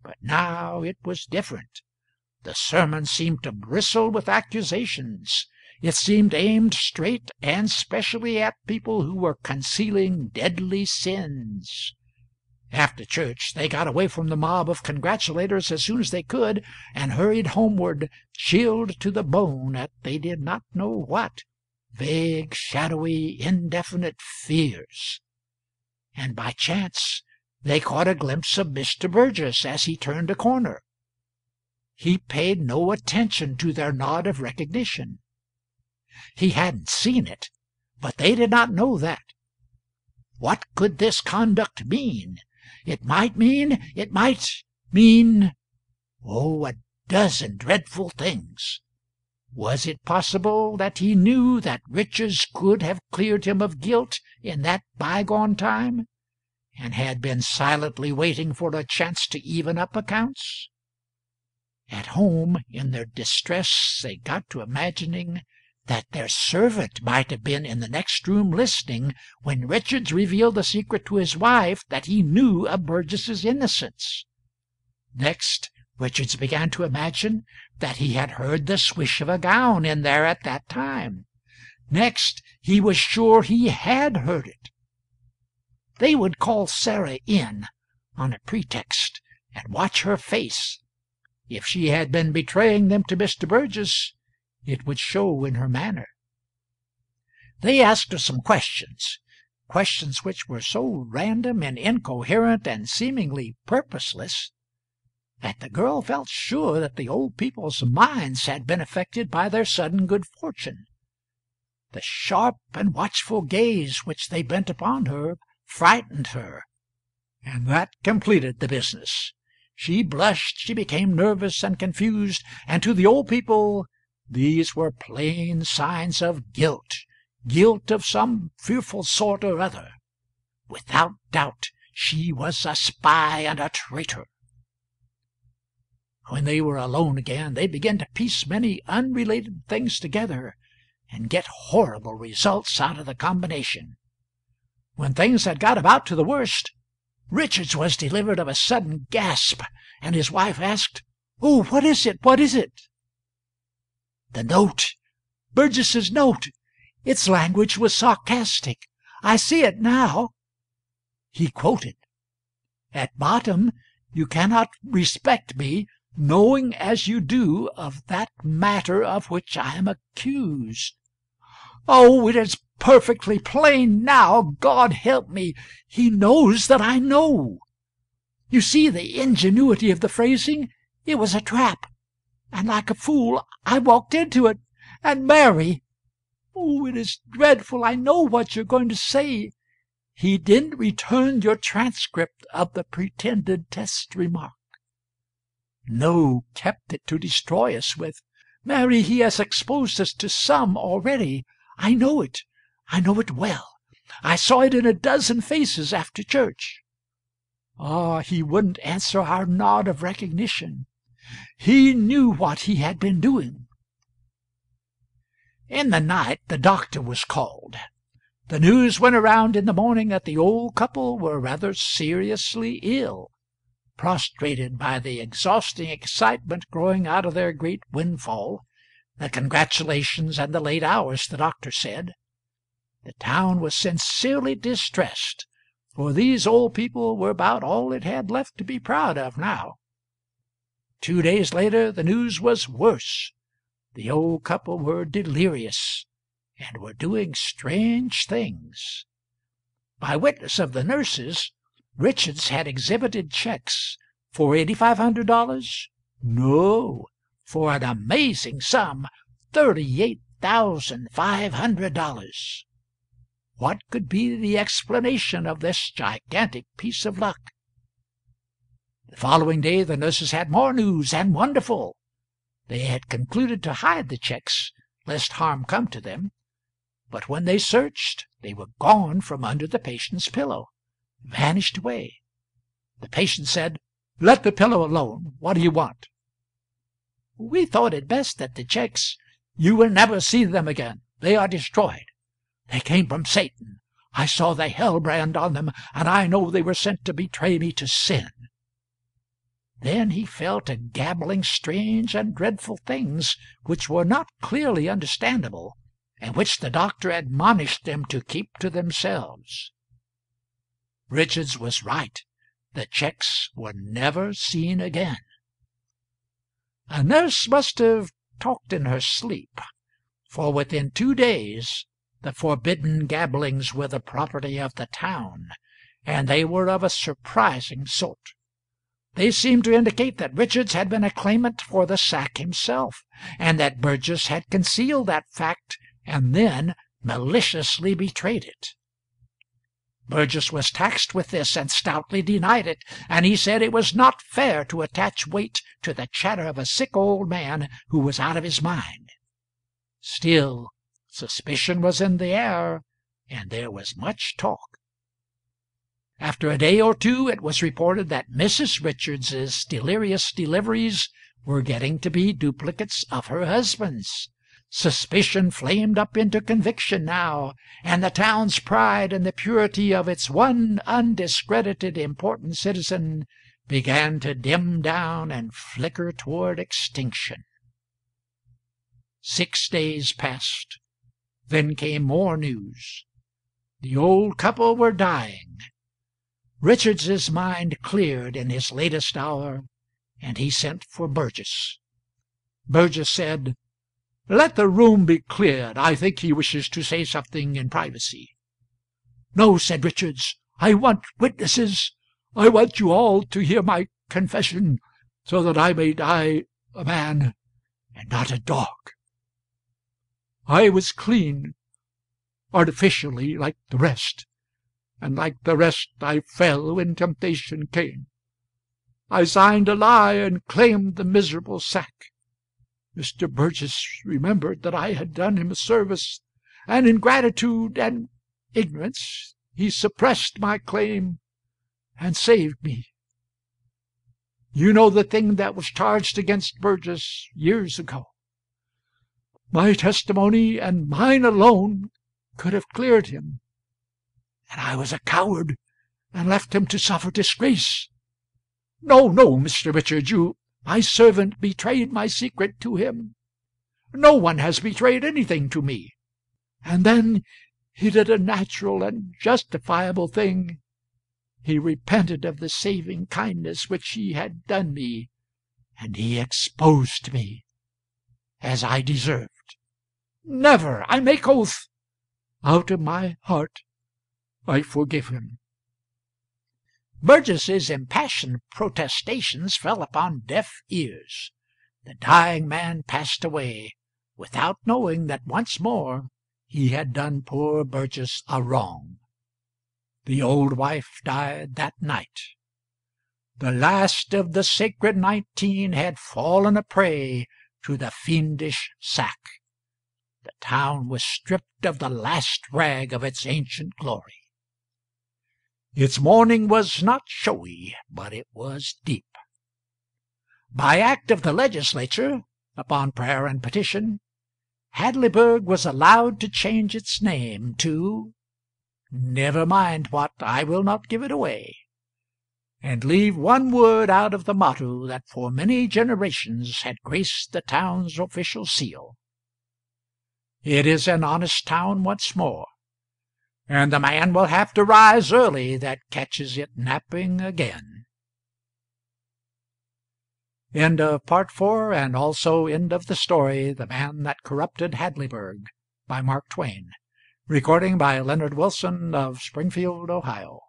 But now it was different. The sermon seemed to bristle with accusations. It seemed aimed straight and specially at people who were concealing deadly sins. After church they got away from the mob of congratulators as soon as they could, and hurried homeward, chilled to the bone at they did not know what, vague, shadowy, indefinite fears. And by chance they caught a glimpse of Mr. Burgess as he turned a corner. He paid no attention to their nod of recognition. He hadn't seen it, but they did not know that. What could this conduct mean? It might mean, oh, a dozen dreadful things. Was it possible that he knew that Richards could have cleared him of guilt in that bygone time, and had been silently waiting for a chance to even up accounts? At home, in their distress, they got to imagining that their servant might have been in the next room listening when Richards revealed the secret to his wife that he knew of Burgess's innocence. Next, Richards began to imagine that he had heard the swish of a gown in there at that time. Next, he was sure he had heard it. They would call Sarah in on a pretext and watch her face. If she had been betraying them to Mr. Burgess, it would show in her manner. They asked her some questions which were so random and incoherent and seemingly purposeless, that the girl felt sure that the old people's minds had been affected by their sudden good fortune. The sharp and watchful gaze which they bent upon her frightened her, and that completed the business. She blushed, she became nervous and confused, and to the old people these were plain signs of guilt of some fearful sort or other. Without doubt she was a spy and a traitor. When they were alone again, they began to piece many unrelated things together and get horrible results out of the combination. When things had got about to the worst, Richards was delivered of a sudden gasp, and his wife asked, "Oh, what is it? What is it?" "The note. Burgess's note. Its language was sarcastic. I see it now." He quoted, "At bottom you cannot respect me, knowing as you do of that matter of which I am accused." "Oh, it is perfectly plain now. God help me, he knows that I know. You see the ingenuity of the phrasing. It was a trap, and like a fool I walked into it. And Mary, oh, it is dreadful. I know what you're going to say. He didn't return your transcript of the pretended test remark." "No, kept it to destroy us with. Mary, he has exposed us to some already. I know it well. I saw it in a dozen faces after church. Ah, he wouldn't answer our nod of recognition. He knew what he had been doing." In the night the doctor was called. The news went around in the morning that the old couple were rather seriously ill, prostrated by the exhausting excitement growing out of their great windfall, the congratulations and the late hours, the doctor said. The town was sincerely distressed, for these old people were about all it had left to be proud of now. 2 days later the news was worse. The old couple were delirious, and were doing strange things. By witness of the nurses, Richards had exhibited checks for $8,500? No, for an amazing sum, $38,500. What could be the explanation of this gigantic piece of luck? The following day the nurses had more news, and wonderful. They had concluded to hide the checks, lest harm come to them, but when they searched they were gone from under the patient's pillow, vanished away. The patient said, "Let the pillow alone. What do you want?" "We thought it best that the checks—" "You will never see them again. They are destroyed. They came from Satan. I saw the hell brand on them, and I know they were sent to betray me to sin." then he fell to gabbling strange and dreadful things which were not clearly understandable, and which the doctor admonished them to keep to themselves. Richards was right. The checks were never seen again. A nurse must have talked in her sleep, for within 2 days the forbidden gabblings were the property of the town, and they were of a surprising sort. They seemed to indicate that Richards had been a claimant for the sack himself, and that Burgess had concealed that fact and then maliciously betrayed it. Burgess was taxed with this and stoutly denied it, and he said it was not fair to attach weight to the chatter of a sick old man who was out of his mind. Still, suspicion was in the air, and there was much talk. After a day or two it was reported that Mrs. Richards's delirious deliveries were getting to be duplicates of her husband's. Suspicion flamed up into conviction now, and the town's pride in the purity of its one undiscredited important citizen began to dim down and flicker toward extinction. 6 days passed. Then came more news. The old couple were dying. Richards's mind cleared in his latest hour, and he sent for Burgess. Burgess said, "Let the room be cleared. I think he wishes to say something in privacy." "No," said Richards, "I want witnesses. I want you all to hear my confession, so that I may die a man and not a dog. I was clean, artificially, like the rest, and like the rest I fell when temptation came. I signed a lie and claimed the miserable sack. Mr. Burgess remembered that I had done him a service, and in gratitude and ignorance he suppressed my claim and saved me. You know the thing that was charged against Burgess years ago. My testimony, and mine alone, could have cleared him, and I was a coward and left him to suffer disgrace. No, no, Mr. Richards, my servant betrayed my secret to him. No one has betrayed anything to me. And then he did a natural and justifiable thing. He repented of the saving kindness which he had done me, and he exposed me, as I deserved. Never, I make oath, out of my heart, I forgive him." Burgess's impassioned protestations fell upon deaf ears. The dying man passed away, without knowing that once more he had done poor Burgess a wrong. The old wife died that night. The last of the sacred 19 had fallen a prey to the fiendish sack. The town was stripped of the last rag of its ancient glory. Its mourning was not showy, but it was deep. By act of the legislature, upon prayer and petition, Hadleyburg was allowed to change its name to Never mind what, I will not give it away, and leave one word out of the motto that for many generations had graced the town's official seal. It is an honest town once more, and the man will have to rise early that catches it napping again. End of Part 4, and also end of the story, The Man That Corrupted Hadleyburg, by Mark Twain. Recording by Leonard Wilson of Springfield, Ohio.